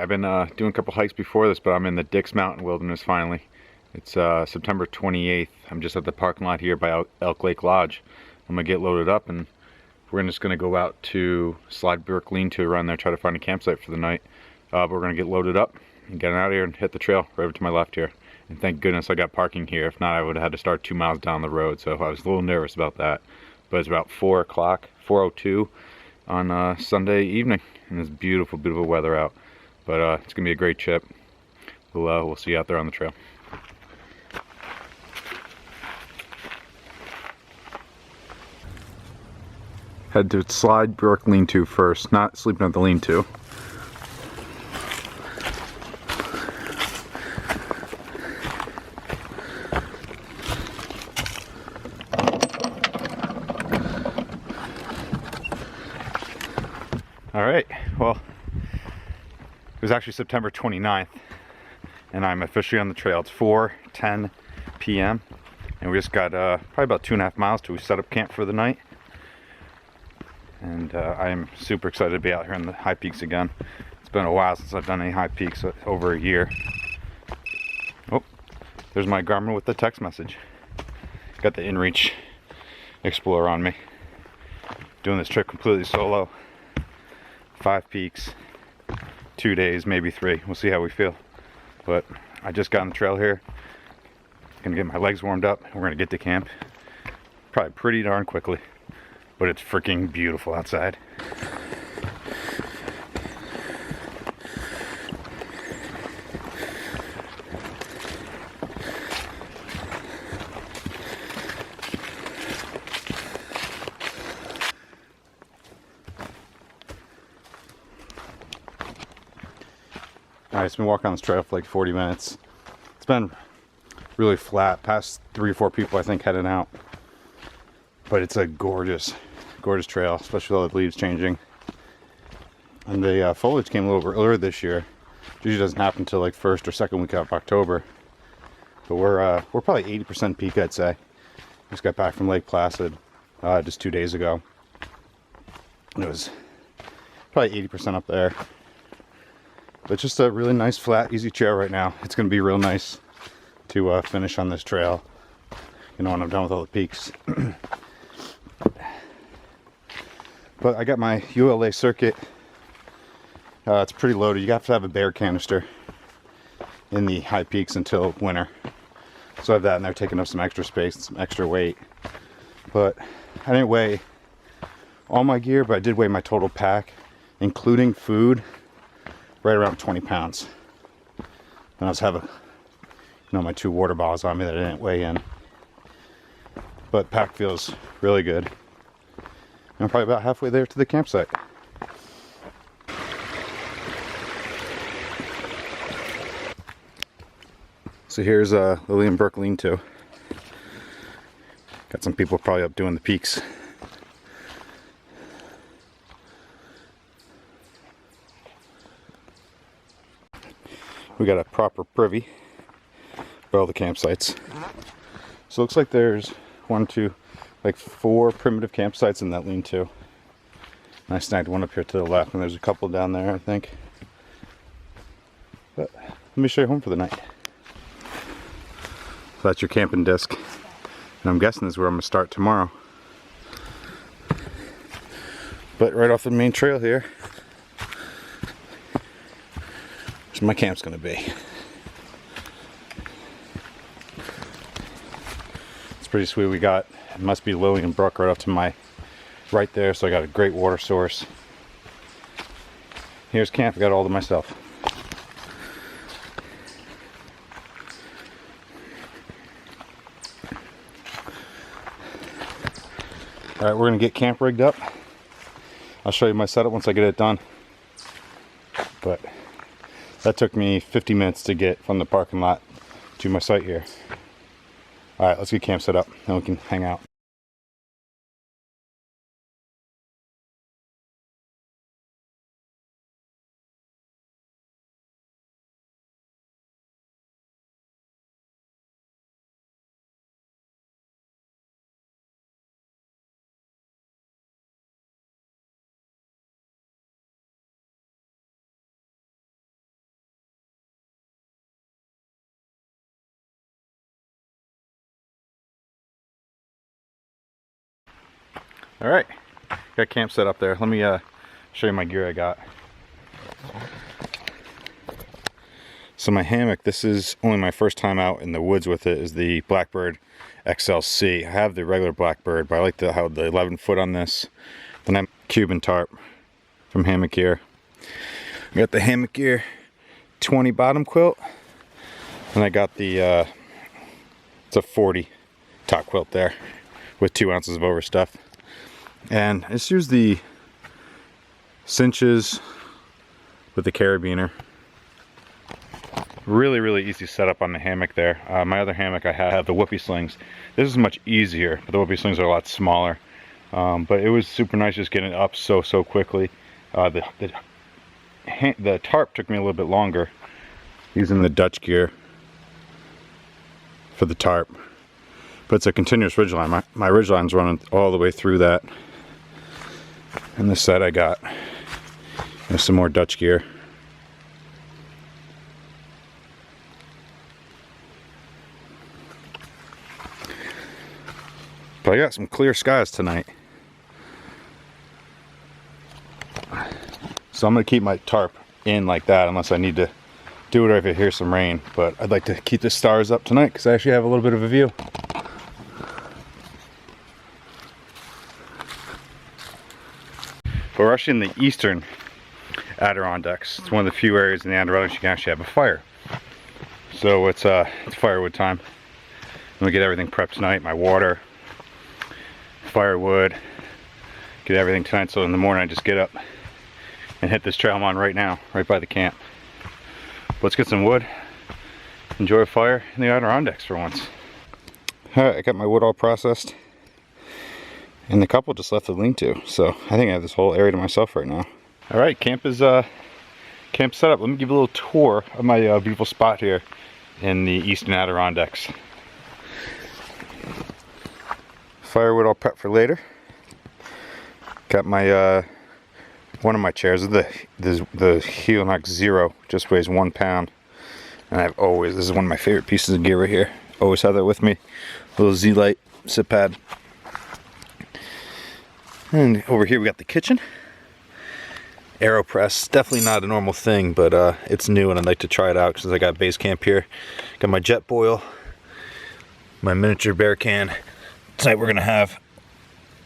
been doing a couple hikes before this, but I'm in the Dix Mountain wilderness finally. It's September 28th. I'm just at the parking lot here by Elk Lake Lodge. I'm gonna get loaded up and we're just gonna go out to Slide Brook Lean-To around there, try to find a campsite for the night. But we're gonna get loaded up and get out of here and hit the trail right over to my left here. And thank goodness I got parking here. If not, I would have had to start 2 miles down the road. So I was a little nervous about that. But it's about 4 o'clock, 4:02 on Sunday evening, and it's beautiful, beautiful weather out. But it's gonna be a great trip. We'll see you out there on the trail. Head to Slide Brook Lean-To first, not sleeping at the lean-to. Alright, well, it was actually September 29th, and I'm officially on the trail. It's 4:10 p.m. and we just got probably about 2.5 miles till we set up camp for the night. And I'm super excited to be out here in the high peaks again. It's been a while since I've done any high peaks, over a year. Oh, there's my Garmin with the text message. Got the InReach Explorer on me. Doing this trip completely solo. 5 peaks, 2 days, maybe 3. We'll see how we feel. But I just got on the trail here. Gonna get my legs warmed up. We're gonna get to camp probably pretty darn quickly. But it's freaking beautiful outside. Alright, it's been walking on this trail for like 40 minutes. It's been really flat, past 3 or 4 people I think heading out. But it's a gorgeous trail, especially with all the leaves changing. And the foliage came a little earlier this year. It usually doesn't happen until like first or second week of October. But we're probably 80% peak, I'd say. Just got back from Lake Placid just 2 days ago. It was probably 80% up there. But just a really nice, flat, easy trail right now. It's going to be real nice to finish on this trail, you know, when I'm done with all the peaks. But I got my ULA circuit. It's pretty loaded. You have to have a bear canister in the high peaks until winter. So I have that in there, taking up some extra space and some extra weight. But I didn't weigh all my gear, but I did weigh my total pack, including food, right around 20 pounds. And I was having, my 2 water bottles on me that I didn't weigh in. But pack feels really good. I'm probably about halfway there to the campsite. So here's Lillian Brook Lean-To. Got some people probably up doing the peaks. We got a proper privy for all the campsites. So it looks like there's 4 primitive campsites in that lean-to. And I snagged one up here to the left, and there's a couple down there, I think. But let me show you home for the night. So that's your camping disc. And I'm guessing this is where I'm going to start tomorrow. But right off the main trail here, there's my camp's going to be. It's pretty sweet. We got, it must be Lillian Brook right up to my right there, so I got a great water source. Here's camp. I got it all to myself. Alright, we're going to get camp rigged up. I'll show you my setup once I get it done. But that took me 50 minutes to get from the parking lot to my site here. Alright, let's get camp set up, then we can hang out. All right, got camp set up there. Let me show you my gear I got. So my hammock, this is only my first time out in the woods with it, is the Blackbird XLC. I have the regular Blackbird, but I like how the 11 foot on this. Then I have Cuban tarp from Hammock Gear. I got the Hammock Gear 20 bottom quilt. And I got the, it's a 40 top quilt there with 2 ounces of overstuff. And I just use the cinches with the carabiner. Really, really easy setup on the hammock there. My other hammock I have the whoopee slings. This is much easier, but the whoopee slings are a lot smaller. But it was super nice just getting up so quickly. The tarp took me a little bit longer, using the Dutch gear for the tarp. But it's a continuous ridgeline. My ridgeline's running all the way through that. And this side I got some more Dutch gear. But I got some clear skies tonight. So I'm going to keep my tarp in like that unless I need to do it or if I hear some rain. But I'd like to keep the stars up tonight because I actually have a little bit of a view. But we're actually in the eastern Adirondacks. It's one of the few areas in the Adirondacks you can actually have a fire. So it's firewood time. I'm going to get everything prepped tonight. My water, firewood, get everything tonight, so in the morning I just get up and hit this trail I'm on right now, right by the camp. Let's get some wood, enjoy a fire in the Adirondacks for once. Alright, I got my wood all processed, and the couple just left the lean-to, so I think I have this whole area to myself right now. Alright, camp is camp set up. Let me give you a little tour of my beautiful spot here in the eastern Adirondacks. Firewood all prepped for later. Got my one of my chairs, the Helinox Zero, just weighs 1 pound, and this is one of my favorite pieces of gear right here. Always have that with me. Little Z-Lite sit pad. And over here we got the kitchen. AeroPress, definitely not a normal thing, but it's new and I'd like to try it out since I got base camp here. Got my jet boil, my miniature bear can. Tonight we're gonna have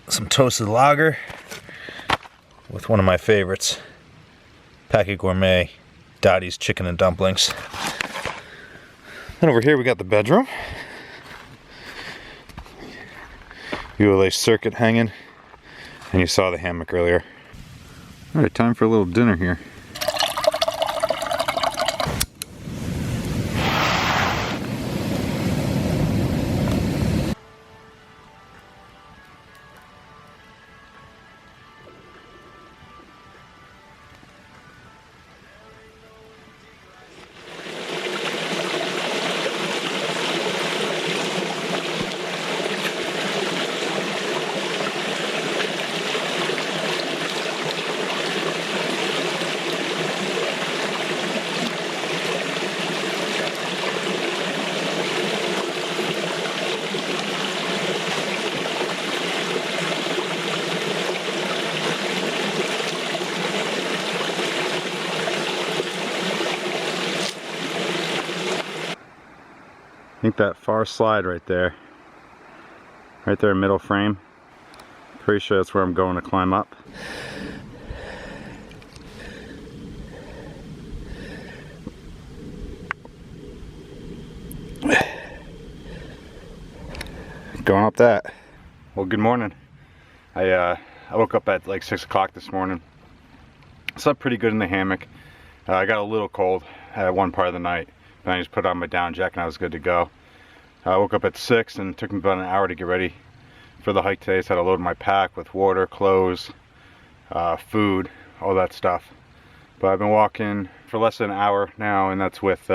some toasted lager with one of my favorites, Packet Gourmet Dottie's chicken and dumplings. Then over here we got the bedroom. ULA circuit hanging, and you saw the hammock earlier. All right, time for a little dinner here. I think that far slide right there middle frame, pretty sure that's where I'm going to climb up. Going up that. Well, good morning. I woke up at like 6 o'clock this morning. Slept pretty good in the hammock. I got a little cold at one part of the night. Then I just put on my down jacket and I was good to go. I woke up at 6 and it took me about an hour to get ready for the hike today. So I had to load my pack with water, clothes, food, all that stuff. But I've been walking for less than an hour now, and that's with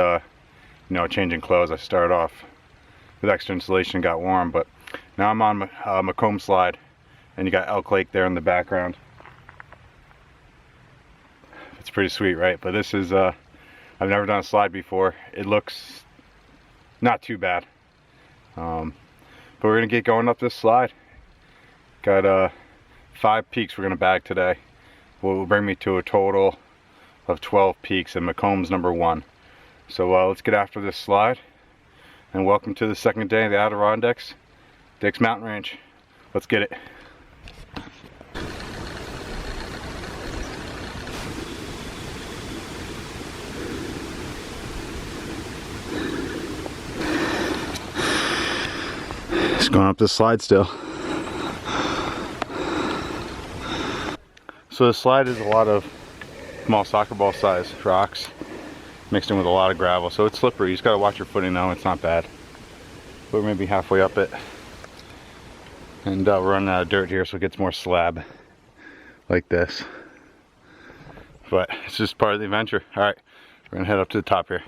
changing clothes. I started off with extra insulation, got warm, but now I'm on Macomb Slide, and you got Elk Lake there in the background. It's pretty sweet, right? But this is I've never done a slide before. It looks not too bad. But we're gonna get going up this slide. Got 5 peaks we're gonna bag today. Will bring me to a total of 12 peaks, and McComb's number 1. So let's get after this slide, and welcome to the second day of the Adirondacks, Dix Mountain Range. Let's get it. Just going up this slide still. So the slide is a lot of small soccer ball size rocks mixed in with a lot of gravel, so it's slippery. You just gotta watch your footing though. It's not bad. We're maybe halfway up it, and we're running out of dirt here, so it gets more slab like this. But it's just part of the adventure. All right, we're gonna head up to the top here.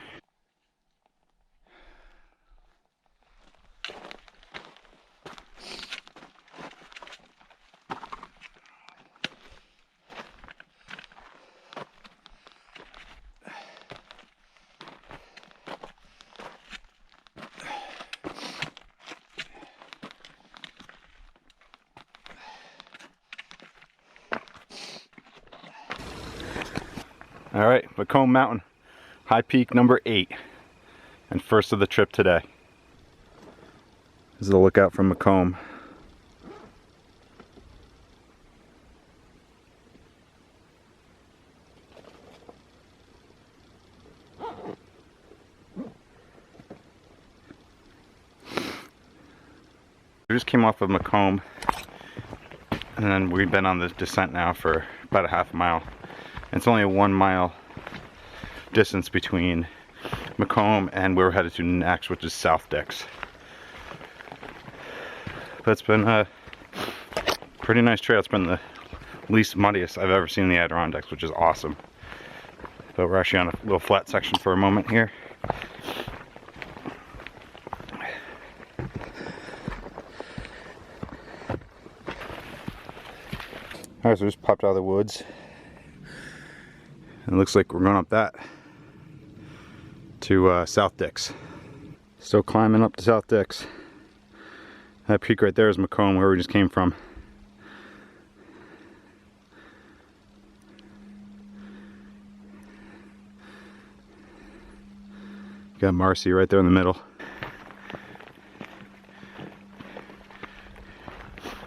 All right, Dix Mountain, high peak number 8, and first of the trip today. This is the lookout from Dix. We just came off of Dix, and then we've been on the descent now for about a half a mile. It's only a 1 mile distance between Dix and where we're headed to next, which is South Dix. But it's been a pretty nice trail. It's been the least muddiest I've ever seen in the Adirondacks, which is awesome. But we're actually on a little flat section for a moment here. Alright, so we just popped out of the woods. It looks like we're going up that to South Dix. Still climbing up to South Dix. That peak right there is Dix, where we just came from. Got Marcy right there in the middle.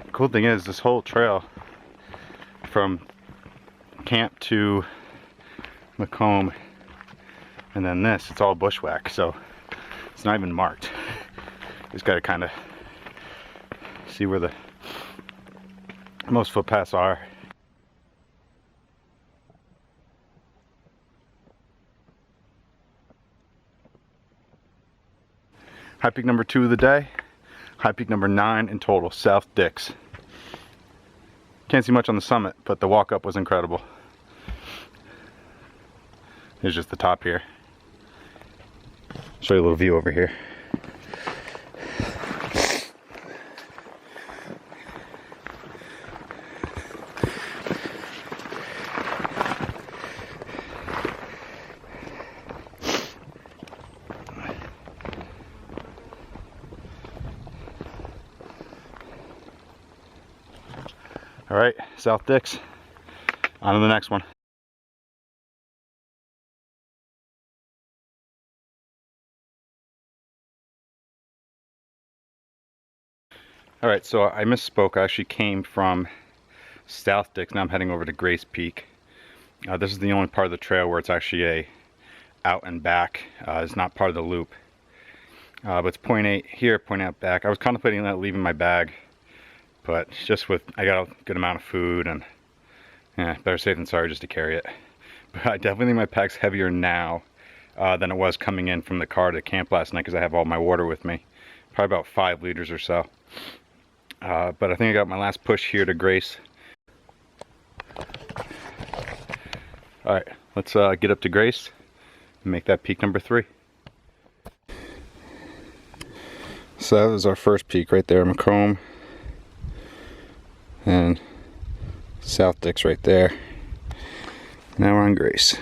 The cool thing is this whole trail from camp to Dix, and then this, it's all bushwhack, so it's not even marked. Just got to kind of see where the most footpaths are. High peak number 2 of the day, high peak number 9 in total, South Dix. Can't see much on the summit, but the walk up was incredible. Here's just the top here. Show you a little view over here. All right, South Dix, on to the next one. All right, so I misspoke. I actually came from South Dix. Now I'm heading over to Grace Peak. This is the only part of the trail where it's actually a out and back. It's not part of the loop. But it's 0.8 here, 0.8 back. I was contemplating that leaving my bag, but just with, I got a good amount of food, and yeah, better safe than sorry just to carry it. But I definitely think my pack's heavier now than it was coming in from the car to camp last night, because I have all my water with me. Probably about 5 liters or so. But I think I got my last push here to Grace. All right, let's get up to Grace and make that peak number 3. So that was our first peak right there, Dix, and South Dix right there. Now we're on Grace.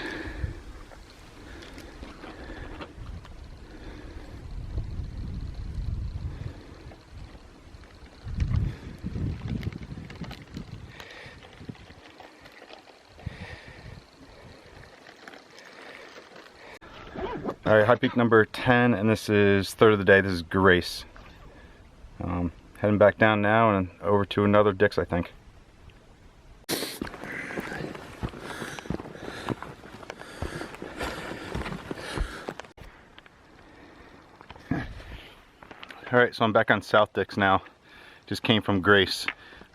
All right, high peak number 10, and this is third of the day. This is Grace. Heading back down now and over to another Dix, I think. All right, so I'm back on South Dix now. Just came from Grace.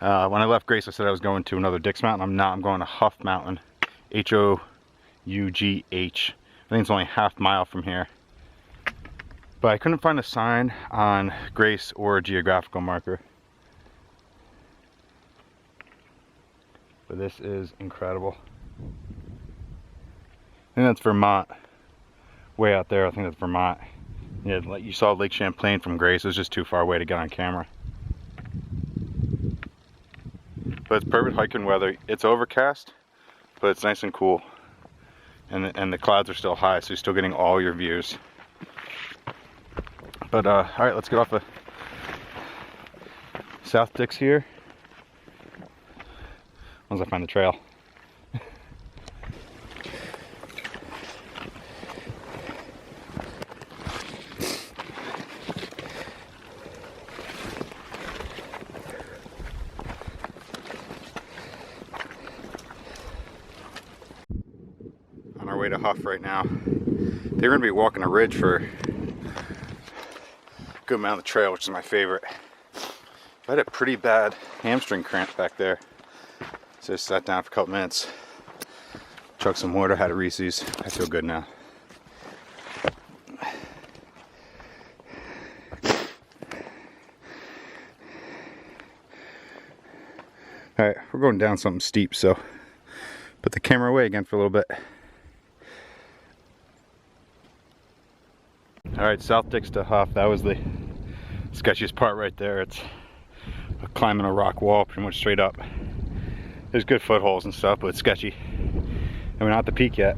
When I left Grace, I said I was going to another Dix Mountain. I'm not. I'm going to Huff Mountain. H-O-U-G-H. I think it's only half mile from here. But I couldn't find a sign on Grace or a geographical marker. But this is incredible. I think that's Vermont. Way out there, I think that's Vermont. Yeah, like you saw Lake Champlain from Grace. It was just too far away to get on camera. But it's perfect hiking weather. It's overcast, but it's nice and cool. And the clouds are still high, so you're still getting all your views. But all right, let's get off of South Dix here. Once I find the trail. On our way to Huff right now. They're going to be walking a ridge for a good amount of the trail, which is my favorite. I had a pretty bad hamstring cramp back there. So I sat down for a couple minutes, chugged some water, had a Reese's. I feel good now. Alright, we're going down something steep, so put the camera away again for a little bit. Alright, South Dix to Huff, that was the sketchiest part right there. It's climbing a rock wall pretty much straight up. There's good footholds and stuff, but it's sketchy. And we're not at the peak yet.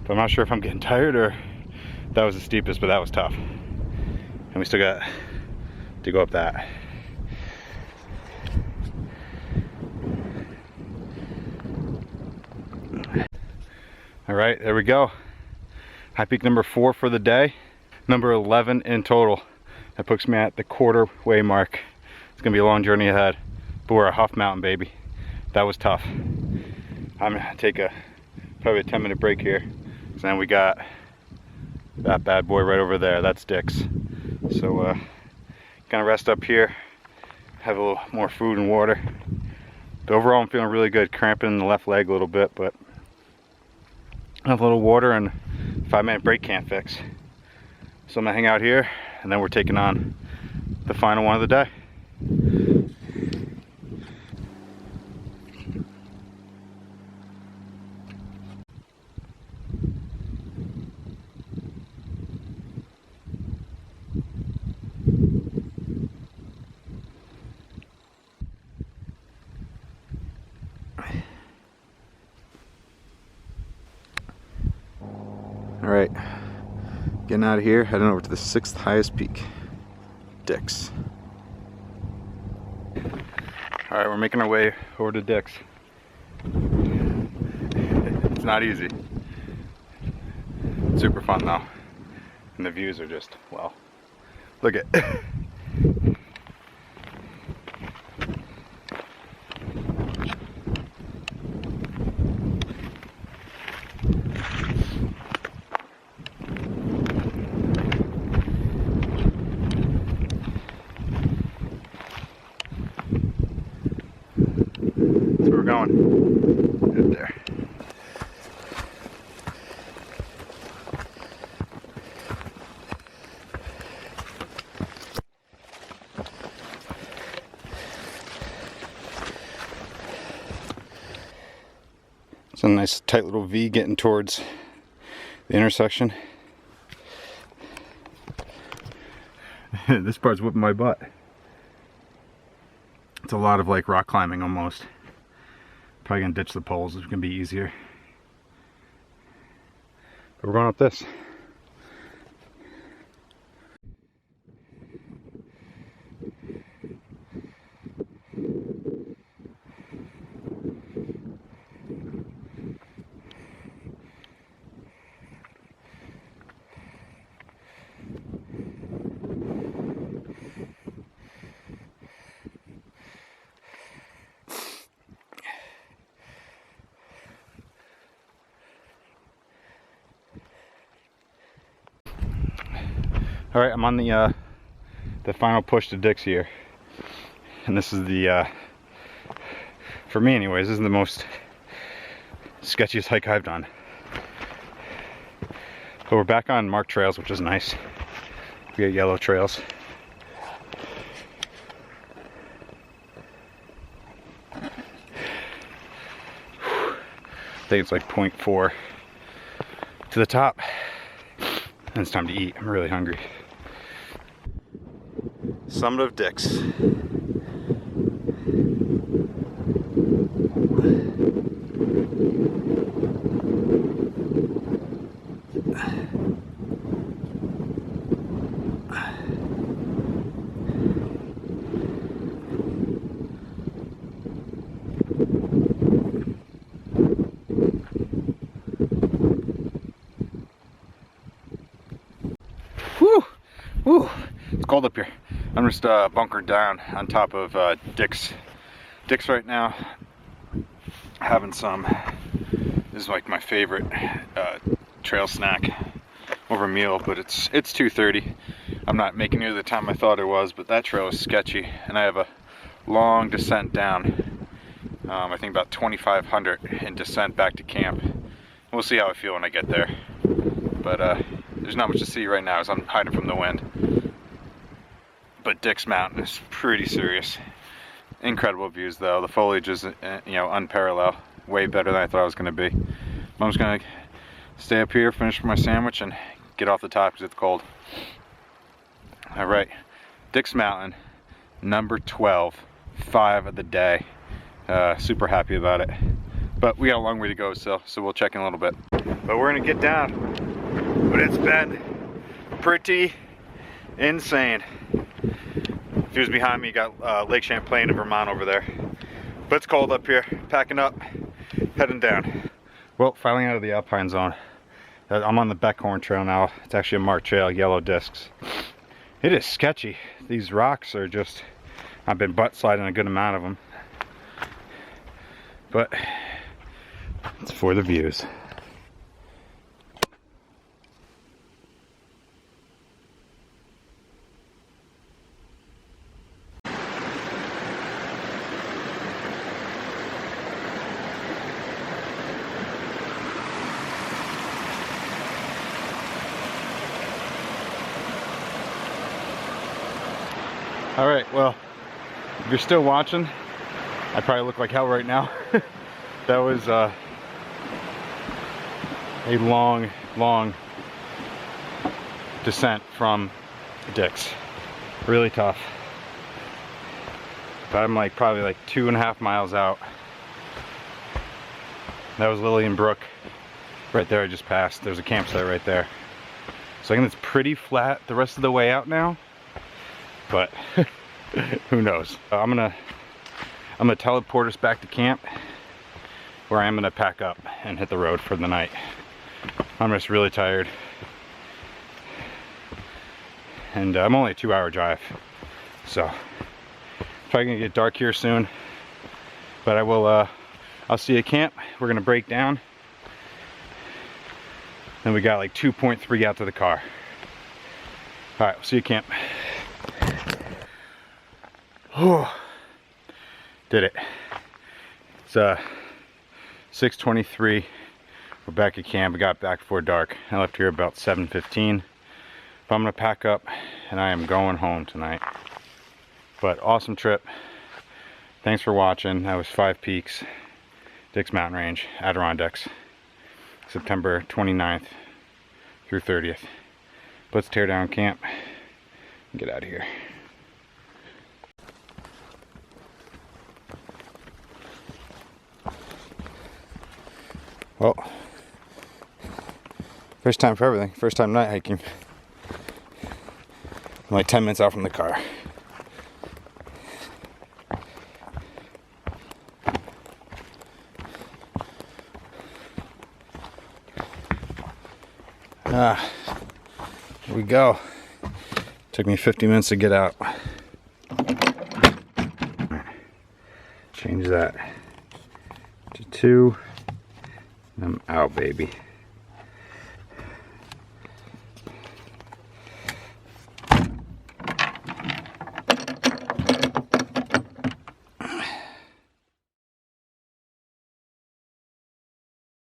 But I'm not sure if I'm getting tired or that was the steepest, but that was tough. And we still got to go up that. All right, there we go. High peak number 4 for the day. Number 11 in total. That puts me at the quarter-way mark. It's gonna be a long journey ahead. But we're at Huff Mountain, baby. That was tough. I'm gonna take probably a 10-minute break here. So then we got that bad boy right over there. That's Dix. So gonna rest up here, have a little more food and water. But overall, I'm feeling really good. Cramping in the left leg a little bit, but have a little water and 5-minute break can't fix. So I'm gonna hang out here, and then we're taking on the final one of the day. All right, getting out of here, heading over to the 6th highest peak, Dix. All right, we're making our way over to Dix. It's not easy. Super fun though, and the views are just, well, look at. So we're going good there. It's a nice tight little V getting towards the intersection. This part's whipping my butt. It's a lot of like rock climbing almost. Probably gonna ditch the poles, it's gonna be easier. But we're going up this. All right, I'm on the final push to Dix here, and this is the for me anyways, this is the most sketchiest hike I've done. But we're back on marked trails, which is nice. We got yellow trails. I think it's like 0.4 to the top, and it's time to eat. I'm really hungry. Summit of Dix. Whew! Whew! It's cold up here. I'm just bunkered down on top of Dix right now, having some. This is like my favorite trail snack over meal, but it's 2:30. I'm not making near the time I thought it was, but that trail is sketchy, and I have a long descent down. I think about 2,500 in descent back to camp. We'll see how I feel when I get there. But there's not much to see right now as I'm hiding from the wind. But Dix Mountain is pretty serious. Incredible views though. The foliage is, you know, unparalleled. Way better than I thought it was going to be. I'm just going to stay up here, finish my sandwich, and get off the top because it's cold. All right, Dix Mountain, number 12, 5 of the day. Super happy about it. But we got a long way to go still, so we'll check in a little bit. But we're going to get down. But it's been pretty insane. Views behind me, got Lake Champlain in Vermont over there. But it's cold up here. Packing up, heading down. Well, finally out of the alpine zone. I'm on the Beckhorn Trail now. It's actually a marked trail, yellow discs. It is sketchy. These rocks are just, I've been butt sliding a good amount of them. But it's for the views. All right, well, if you're still watching, I probably look like hell right now. That was a long descent from Dix. Really tough. But I'm like probably like 2.5 miles out. That was Lillian Brook right there I just passed. There's a campsite right there. So I think it's pretty flat the rest of the way out now. But who knows? I'm gonna teleport us back to camp, where I'm gonna pack up and hit the road for the night. I'm just really tired, and I'm only a 2-hour drive, so probably gonna get dark here soon. But I will. I'll see you at camp. We're gonna break down, and we got like 2.3 out to the car. All right, we'll see you at camp. Oh, did it. It's 6:23. We're back at camp. We got back before dark. I left here about 7:15. But I'm gonna pack up and I am going home tonight. But awesome trip. Thanks for watching. That was 5 Peaks, Dix Mountain Range, Adirondacks, September 29th through 30th. Let's tear down camp and get out of here. Well, first time for everything. First time night hiking. I'm like 10 minutes out from the car. Here we go. Took me 50 minutes to get out. Change that to 2. I'm out, baby.